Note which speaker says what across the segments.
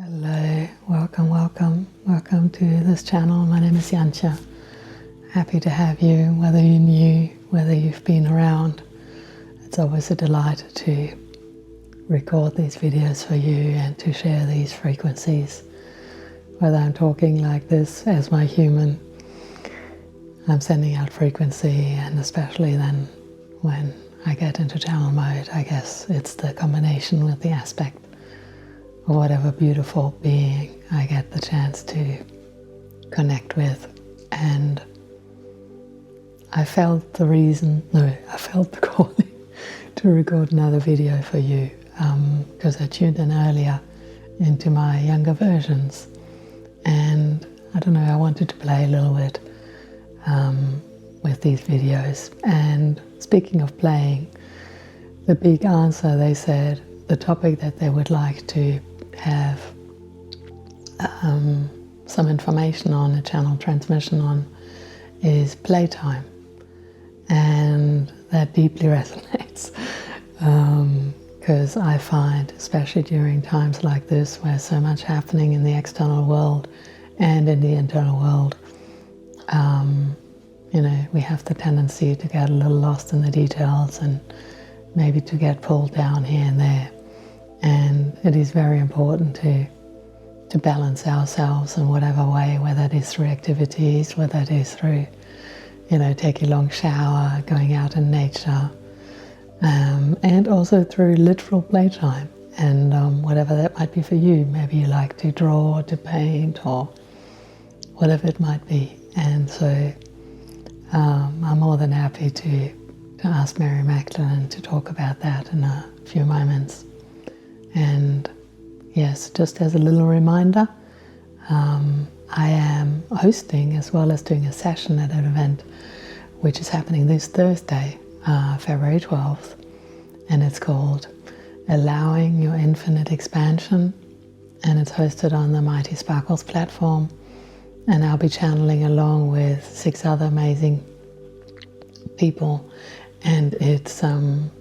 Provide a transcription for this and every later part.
Speaker 1: Hello, welcome to this channel. My name is Jantje. Happy to have you, whether you're new, whether you've been around. It's always a delight to record these videos for you and to share these frequencies. Whether I'm talking like this as my human, I'm sending out frequency, and especially then when I get into channel mode, I guess it's the combination with the aspect of whatever beautiful being I get the chance to connect with. And I felt the calling to record another video for you because I tuned in earlier into my younger versions, and I don't know, I wanted to play a little bit with these videos. And speaking of playing, the big answer, they said, the topic that they would like to have some information on, a channel transmission on, is playtime. And that deeply resonates because I find, especially during times like this where so much happening in the external world and in the internal world, we have the tendency to get a little lost in the details and maybe to get pulled down here and there. And it is very important to balance ourselves in whatever way, whether it is through activities, whether it is through, taking a long shower, going out in nature, and also through literal playtime. And whatever that might be for you, maybe you like to draw, to paint, or whatever it might be. And so I'm more than happy to ask Mary Magdalene to talk about that in a few moments. And yes, just as a little reminder, I am hosting as well as doing a session at an event which is happening this Thursday, February 12th, and it's called Allowing Your Infinite Expansion, and it's hosted on the Mighty Sparkles platform, and I'll be channeling along with 6 other amazing people, and it's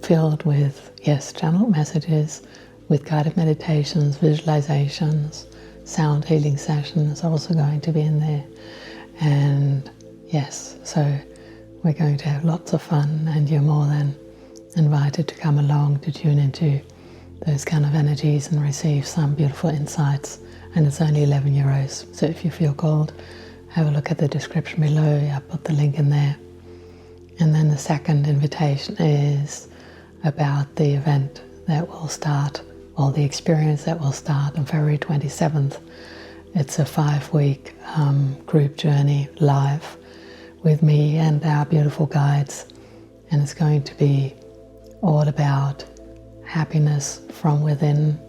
Speaker 1: filled with, channeled messages, with guided meditations, visualizations, sound healing sessions also going to be in there. And yes, so we're going to have lots of fun, and you're more than invited to come along to tune into those kind of energies and receive some beautiful insights. And it's only €11. So if you feel called, have a look at the description below. I put the link in there. And then the second invitation is about the event that will start, or the experience that will start on February 27th. It's a 5-week group journey live with me and our beautiful guides. And it's going to be all about happiness from within.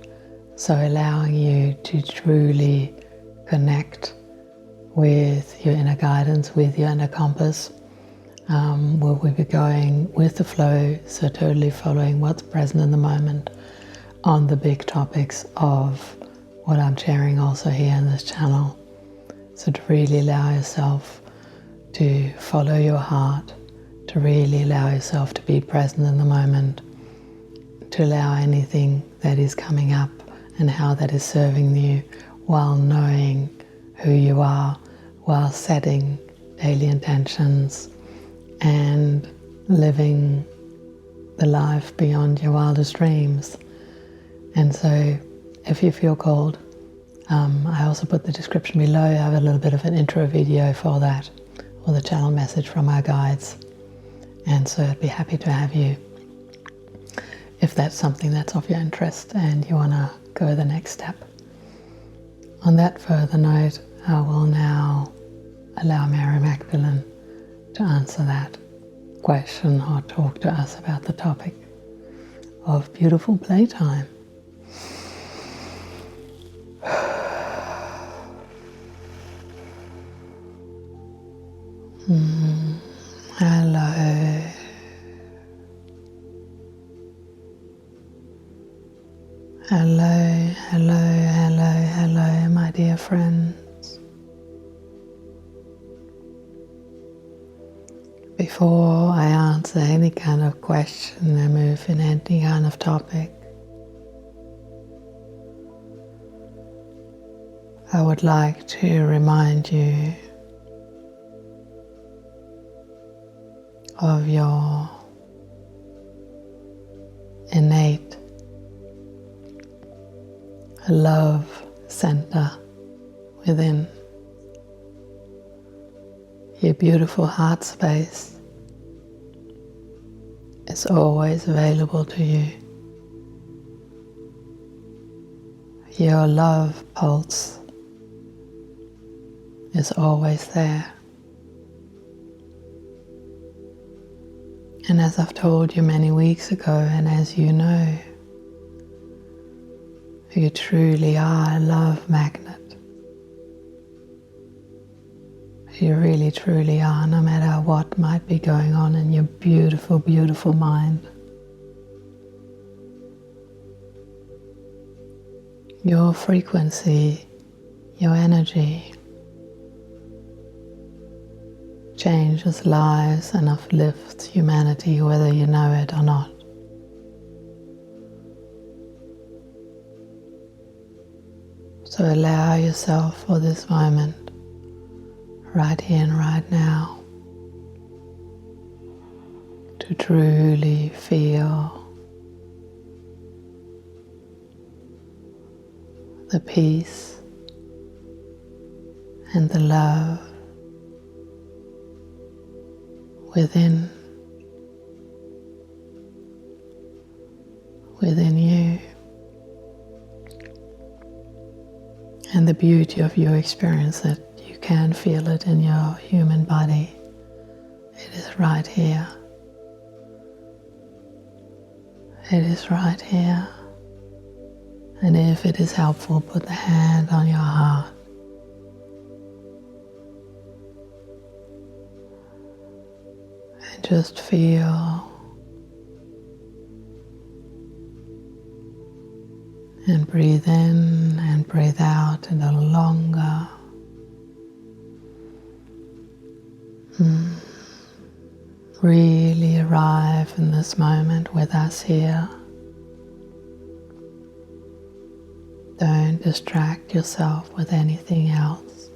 Speaker 1: So allowing you to truly connect with your inner guidance, with your inner compass. We'll be going with the flow, so totally following what's present in the moment on the big topics of what I'm sharing also here in this channel. So to really allow yourself to follow your heart, to really allow yourself to be present in the moment, to allow anything that is coming up and how that is serving you, while knowing who you are, while setting daily intentions and living the life beyond your wildest dreams. And so if you feel called, I also put the description below. I have a little bit of an intro video for that, or the channel message from our guides. And so I'd be happy to have you if that's something that's of your interest and you want to go the next step. On that further note, I will now allow Mary Magdalene to answer that question or talk to us about the topic of beautiful playtime. Hello. Hello, hello, hello, hello, my dear friends. Before I answer any kind of question and move in any kind of topic, I would like to remind you of your innate love center within. Your beautiful heart space is always available to you. Your love pulse is always there. And as I've told you many weeks ago, and as you know, you truly are a love magnet. You really truly are, no matter what might be going on in your beautiful, beautiful mind. Your frequency, your energy changes lives and uplifts humanity, whether you know it or not. So allow yourself for this moment, right here and right now, to truly feel the peace and the love within you, and the beauty of your experience that you can feel it in your human body. It is right here. It is right here. And if it is helpful, put the hand on your heart. And just feel and breathe in and breathe out a little longer. Really arrive in this moment with us here. Don't distract yourself with anything else.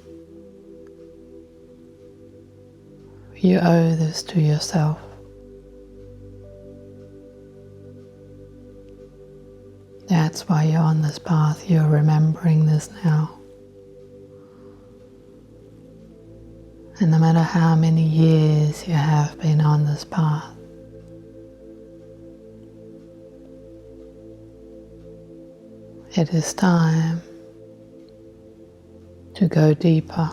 Speaker 1: You owe this to yourself. That's why you're on this path. You're remembering this now. And no matter how many years you have been on this path, it is time to go deeper.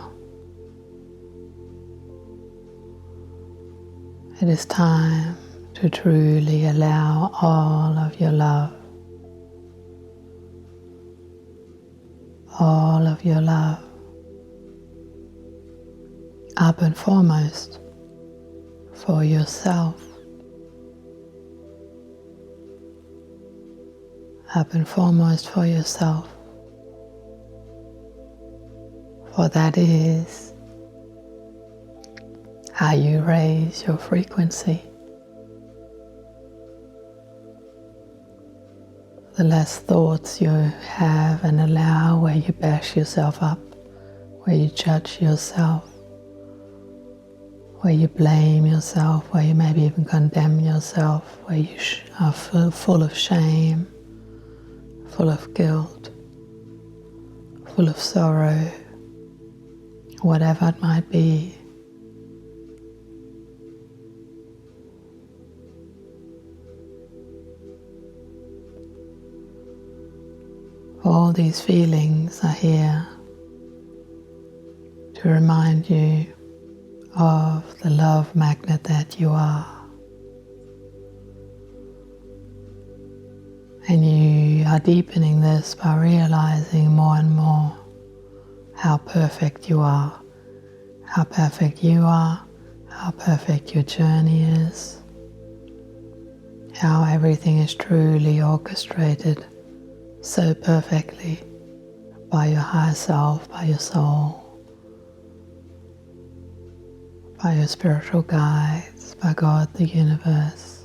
Speaker 1: It is time to truly allow all of your love, all of your love, up and foremost for yourself, up and foremost for yourself, for that is how you raise your frequency. The less thoughts you have and allow where you bash yourself up, where you judge yourself, where you blame yourself, where you maybe even condemn yourself, where you are full of shame, full of guilt, full of sorrow, whatever it might be. All these feelings are here to remind you of the love magnet that you are. And you are deepening this by realizing more and more how perfect you are, how perfect you are, how perfect your journey is, how everything is truly orchestrated so perfectly by your higher self, by your soul, by your spiritual guides, by God, the universe.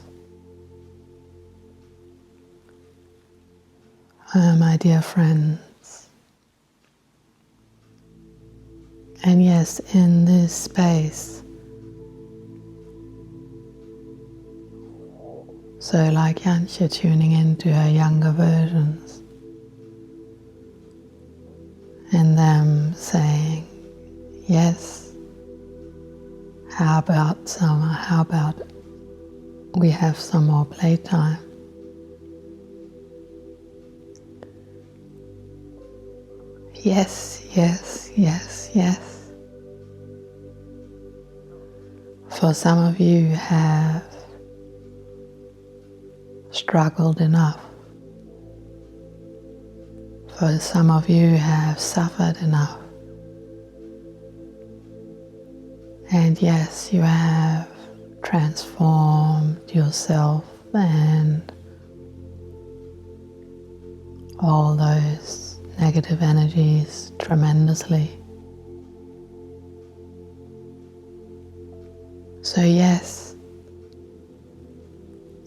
Speaker 1: My dear friends, And yes, in this space, so like Jantje tuning into her younger versions and them saying, yes, how about summer, how about we have some more playtime. Yes, yes, yes, yes. For some of you have struggled enough. For some of you have suffered enough. And yes, you have transformed yourself and all those negative energies tremendously. So yes,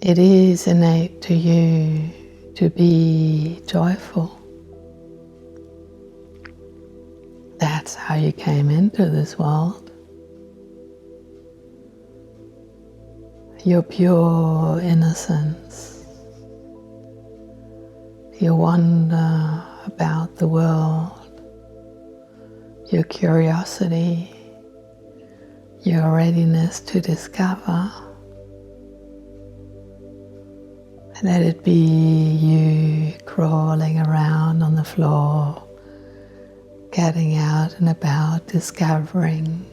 Speaker 1: it is innate to you to be joyful. That's how you came into this world. Your pure innocence, your wonder about the world, your curiosity, your readiness to discover. Let it be you crawling around on the floor, getting out and about, discovering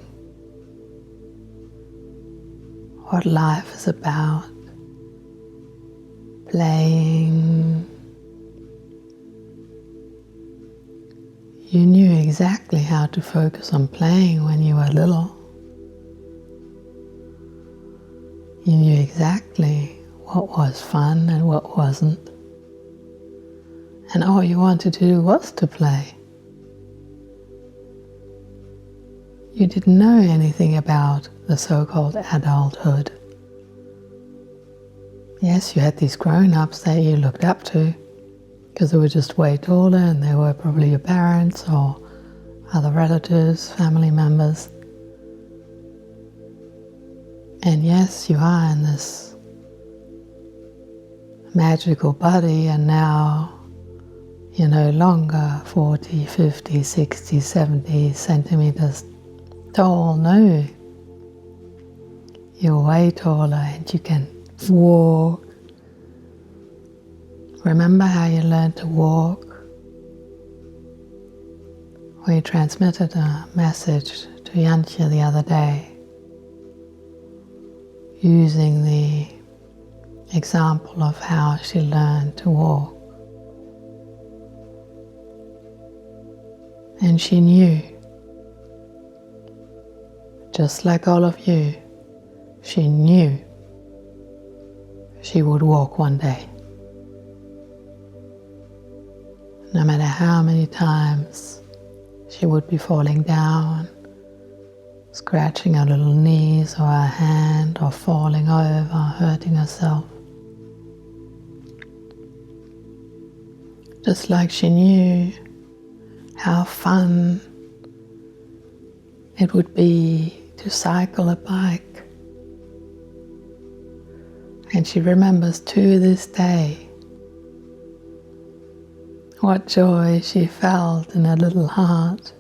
Speaker 1: what life is about, playing. You knew exactly how to focus on playing when you were little. You knew exactly what was fun and what wasn't. And all you wanted to do was to play. You didn't know anything about the so-called adulthood. Yes, you had these grown-ups that you looked up to because they were just way taller and they were probably your parents or other relatives, family members. And yes, you are in this magical body, and now you're no longer 40, 50, 60, 70 centimeters tall. No, you're way taller and you can walk. Remember how you learned to walk? We transmitted a message to Jantje the other day using the example of how she learned to walk. And she knew, just like all of you, she knew she would walk one day. No matter how many times she would be falling down, scratching her little knees or her hand, or falling over, hurting herself. Just like she knew how fun it would be to cycle a bike. And she remembers to this day what joy she felt in her little heart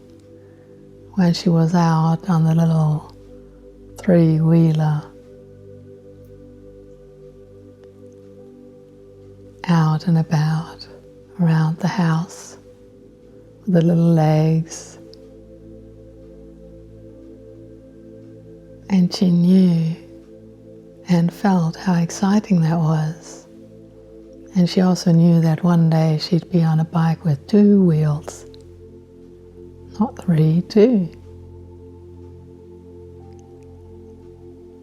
Speaker 1: when she was out on the little three-wheeler, out and about around the house with the little legs. And she knew and felt how exciting that was. And she also knew that one day she'd be on a bike with 2 wheels. Not 3, 2.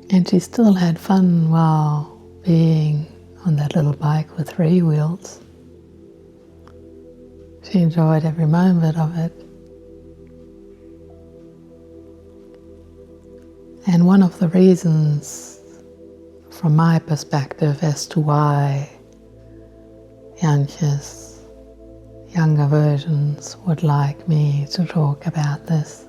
Speaker 1: And she still had fun while being on that little bike with 3 wheels. She enjoyed every moment of it. And one of the reasons, from my perspective, as to why Jantje's younger versions would like me to talk about this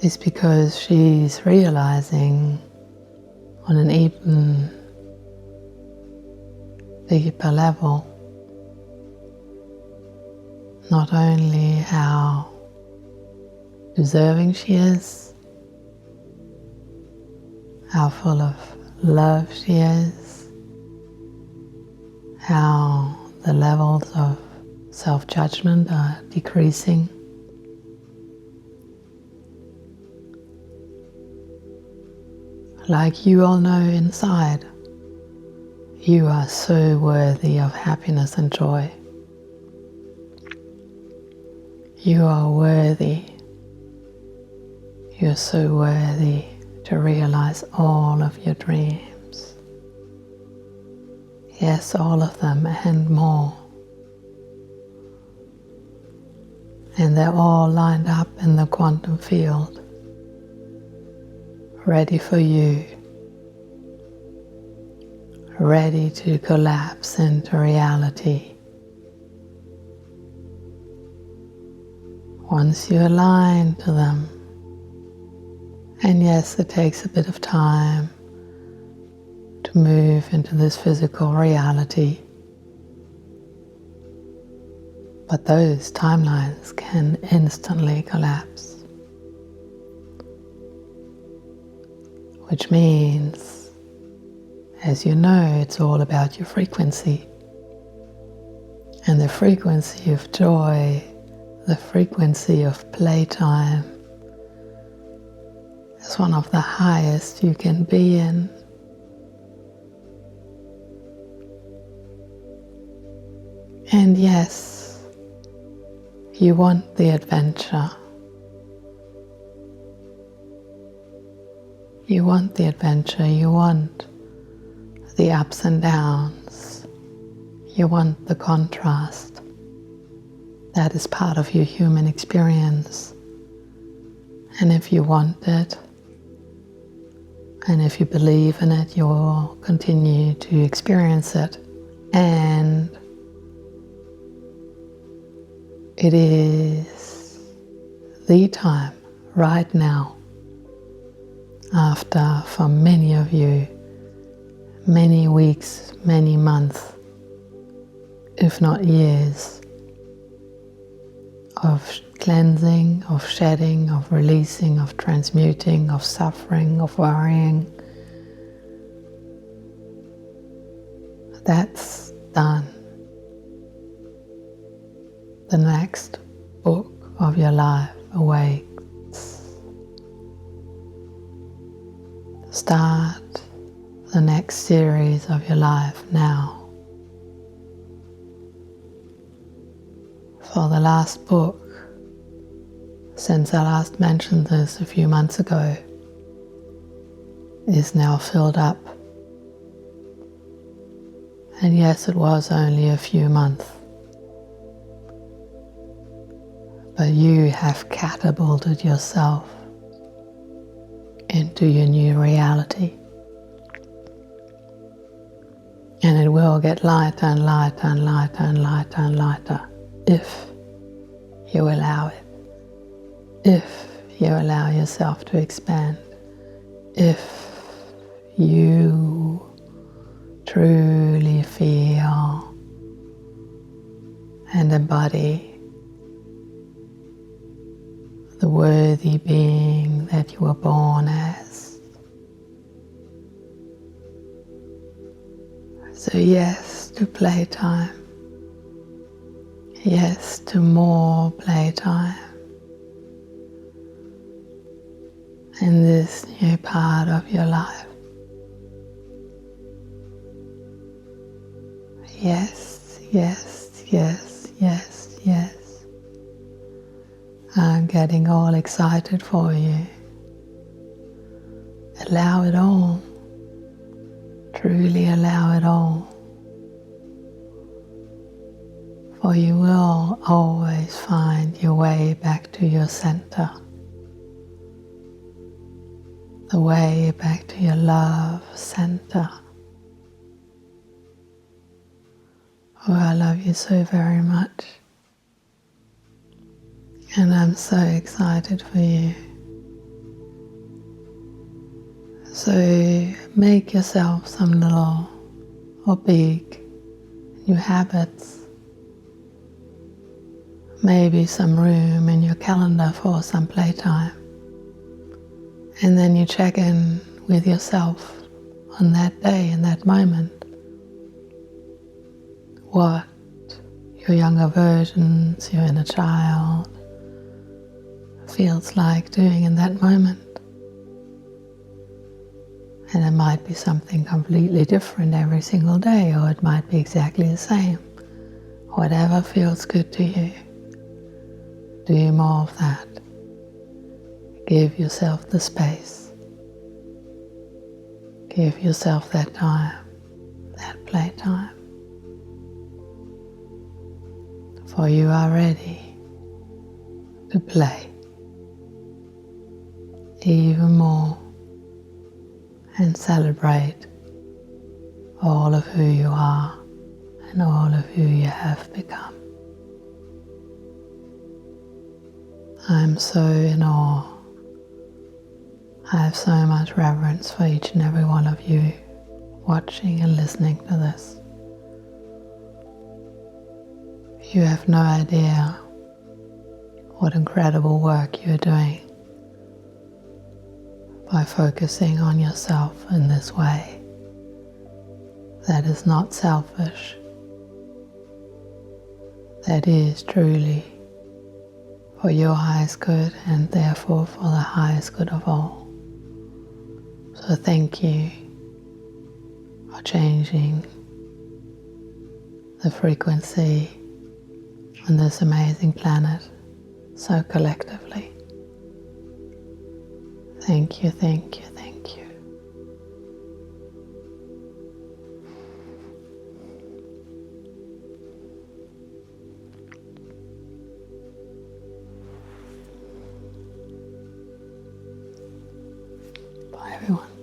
Speaker 1: is because she's realizing on an even deeper level not only how deserving she is, how full of love she is, how the levels of self-judgment are decreasing. Like you all know inside, you are so worthy of happiness and joy. You are worthy. You're so worthy to realize all of your dreams. Yes, all of them and more. And they're all lined up in the quantum field, ready for you, ready to collapse into reality. Once you align to them, and yes, it takes a bit of time to move into this physical reality, but those timelines can instantly collapse, which means, as you know, it's all about your frequency, and the frequency of joy, the frequency of playtime is one of the highest you can be in. And yes, you want the adventure. You want the adventure, you want the ups and downs, you want the contrast. That is part of your human experience. And if you want it, and if you believe in it, you will continue to experience it. And it is the time right now, after for many of you, many weeks, many months, if not years, of cleansing, of shedding, of releasing, of transmuting, of suffering, of worrying. That's done. The next book of your life awaits. Start the next series of your life now. For the last book, since I last mentioned this a few months ago, is now filled up. And yes, it was only a few months, but you have catapulted yourself into your new reality. And it will get lighter and lighter and lighter and lighter and lighter if you allow it. If you allow yourself to expand. If you truly feel and embody the worthy being that you were born as. So yes to playtime. Yes to more playtime in this new part of your life. Yes, yes, yes, yes, yes. I'm getting all excited for you. Allow it all. Truly allow it all. For you will always find your way back to your center. The way back to your love center. Oh, I love you so very much. And I'm so excited for you. So make yourself some little or big new habits. Maybe some room in your calendar for some playtime. And then you check in with yourself on that day, in that moment. What your younger versions, your inner child, feels like doing in that moment. And it might be something completely different every single day, or it might be exactly the same. Whatever feels good to you, do more of that. Give yourself the space. Give yourself that time, that playtime. For you are ready to play even more and celebrate all of who you are and all of who you have become. I'm so in awe. I have so much reverence for each and every one of you watching and listening to this. You have no idea what incredible work you're doing by focusing on yourself in this way. That is not selfish. That is truly for your highest good and therefore for the highest good of all. So thank you for changing the frequency on this amazing planet so collectively. Thank you, thank you, thank you. Bye everyone.